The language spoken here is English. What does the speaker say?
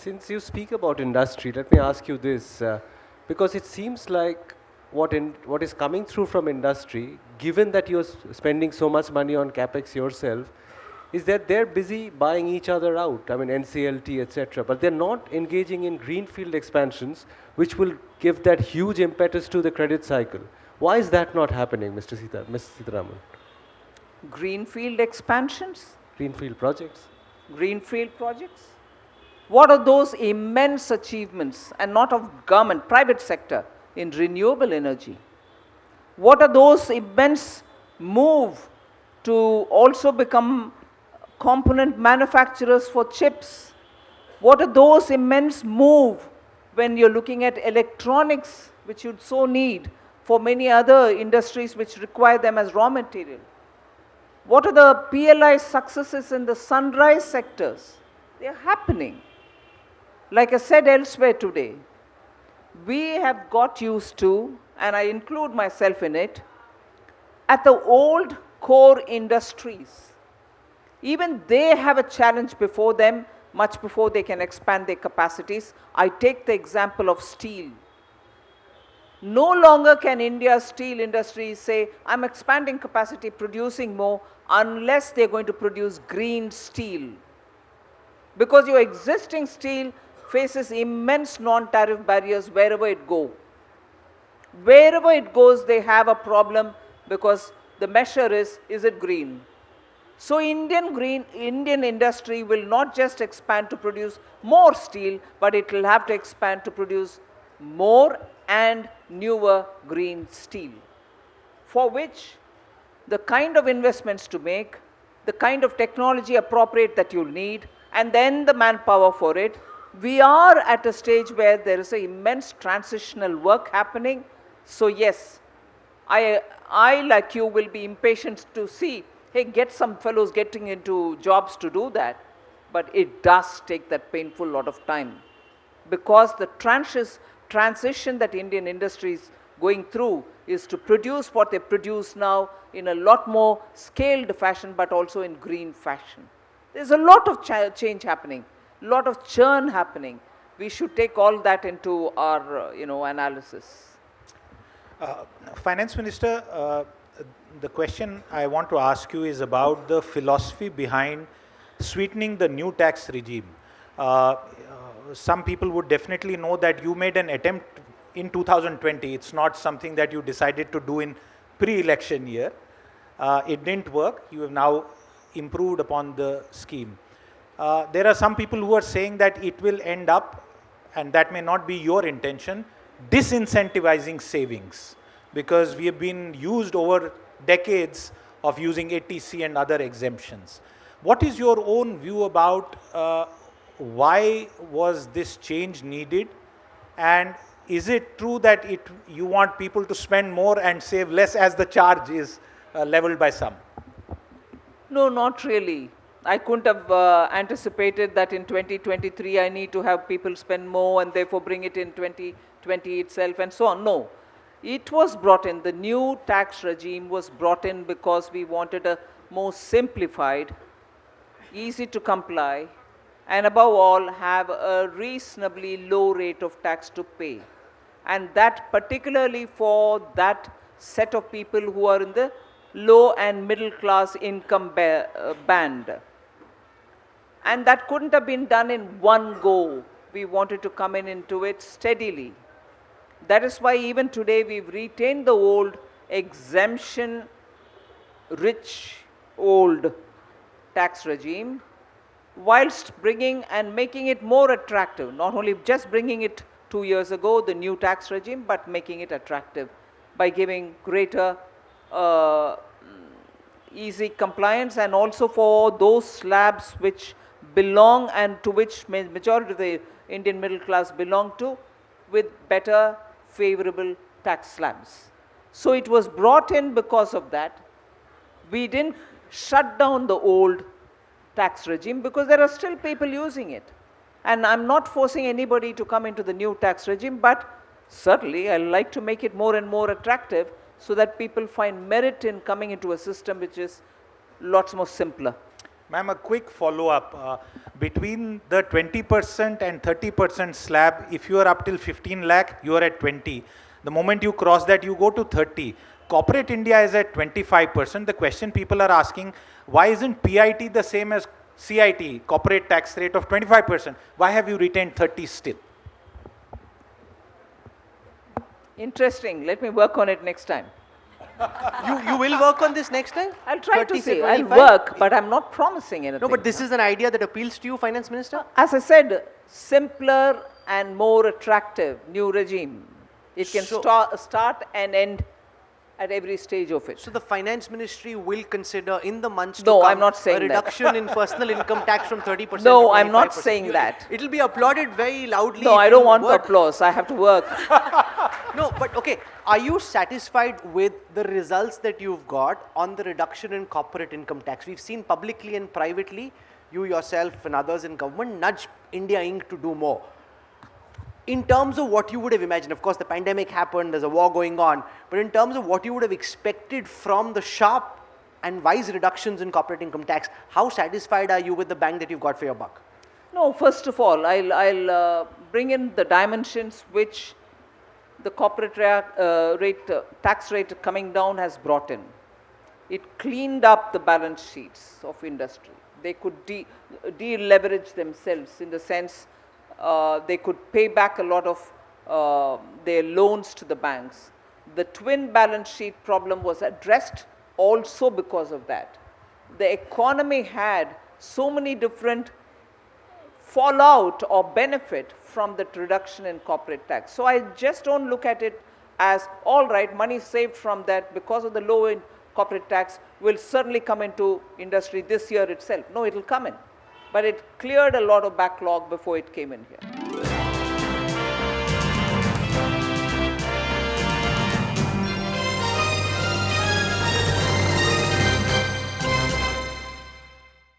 Since you speak about industry, let me ask you this, because it seems like what is coming through from industry, given that you're spending so much money on capex yourself, is that they're busy buying each other out. I mean, NCLT, etc. But they're not engaging in greenfield expansions, which will give that huge impetus to the credit cycle. Why is that not happening, Mr. Sitharaman? Greenfield expansions? Greenfield projects. Greenfield projects? What are those immense achievements, and not of government, private sector, in renewable energy? What are those immense move to also become component manufacturers for chips? What are those immense move when you're looking at electronics, which you'd so need for many other industries which require them as raw material? What are the PLI successes in the sunrise sectors? They are happening. Like I said elsewhere today, we have got used to, and I include myself in it, at the old core industries. Even they have a challenge before them, much before they can expand their capacities. I take the example of steel. No longer can India's steel industry say, I'm expanding capacity, producing more, unless they're going to produce green steel. Because your existing steel faces immense non-tariff barriers wherever it goes. Wherever it goes, they have a problem because the measure is it green? So Indian industry will not just expand to produce more steel, but it will have to expand to produce more and newer green steel, for which the kind of investments to make, the kind of technology appropriate that you'll need, and then the manpower for it. We are at a stage where there is an immense transitional work happening. So yes, I like you will be impatient to see, hey, get some fellows getting into jobs to do that. But it does take that painful lot of time, because the transition that Indian industry is going through is to produce what they produce now in a lot more scaled fashion, but also in green fashion. There's a lot of change happening, a lot of churn happening. We should take all that into our analysis. Finance Minister, the question I want to ask you is about the philosophy behind sweetening the new tax regime. Some people would definitely know that you made an attempt in 2020. It's not something that you decided to do in pre-election year. It didn't work. You have now improved upon the scheme. There are some people who are saying that it will end up, and that may not be your intention, disincentivizing savings, because we have been used over decades of using ATC and other exemptions. What is your own view about why was this change needed, and is it true that you want people to spend more and save less as the charge is leveled by some? No, not really. I couldn't have anticipated that in 2023 I need to have people spend more and therefore bring it in 2020 itself and so on. No. It was brought in, the new tax regime was brought in because we wanted a more simplified, easy to comply, and above all have a reasonably low rate of tax to pay. And that particularly for that set of people who are in the low and middle class income band. And that couldn't have been done in one go. We wanted to come into it steadily. That is why even today we've retained the old exemption-rich old tax regime, whilst bringing and making it more attractive. Not only just bringing it 2 years ago, the new tax regime, but making it attractive by giving greater easy compliance, and also for those slabs which belong and to which majority of the Indian middle class belong to, with better favorable tax slabs. So it was brought in because of that. We didn't shut down the old tax regime because there are still people using it. And I'm not forcing anybody to come into the new tax regime, but certainly I like to make it more and more attractive so that people find merit in coming into a system which is lots more simpler. Ma'am, a quick follow-up. Between the 20% and 30% slab, if you are up till 15 lakh, you are at 20. The moment you cross that, you go to 30. Corporate India is at 25%. The question people are asking, why isn't PIT the same as CIT, corporate tax rate of 25%? Why have you retained 30 still? Interesting. Let me work on it next time. You will work on this next time? I'll try to 30 see. to I'll 25? work, but I'm not promising anything. No, but this is an idea that appeals to you, Finance Minister? As I said, simpler and more attractive new regime. It can So- start and end at every stage of it. So the Finance Ministry will consider in the months to No, come I'm not saying a that. reduction in personal income tax from 30% No, to 25%. I'm not saying that. It will be applauded very loudly. No, if I don't you want work. applause. I have to work. No, but okay, are you satisfied with the results that you've got on the reduction in corporate income tax? We've seen publicly and privately, you yourself and others in government nudge India Inc. to do more. In terms of what you would have imagined, of course the pandemic happened, there's a war going on, but in terms of what you would have expected from the sharp and wise reductions in corporate income tax, how satisfied are you with the bang that you've got for your buck? No, first of all, I'll bring in the dimensions which the corporate tax rate coming down has brought in. It cleaned up the balance sheets of industry. They could de-leverage themselves in the sense they could pay back a lot of their loans to the banks. The twin balance sheet problem was addressed also because of that. The economy had so many different fallout or benefit from the reduction in corporate tax. So I just don't look at it as, all right, money saved from that because of the low in corporate tax will certainly come into industry this year itself. No, it will come in. But it cleared a lot of backlog before it came in here.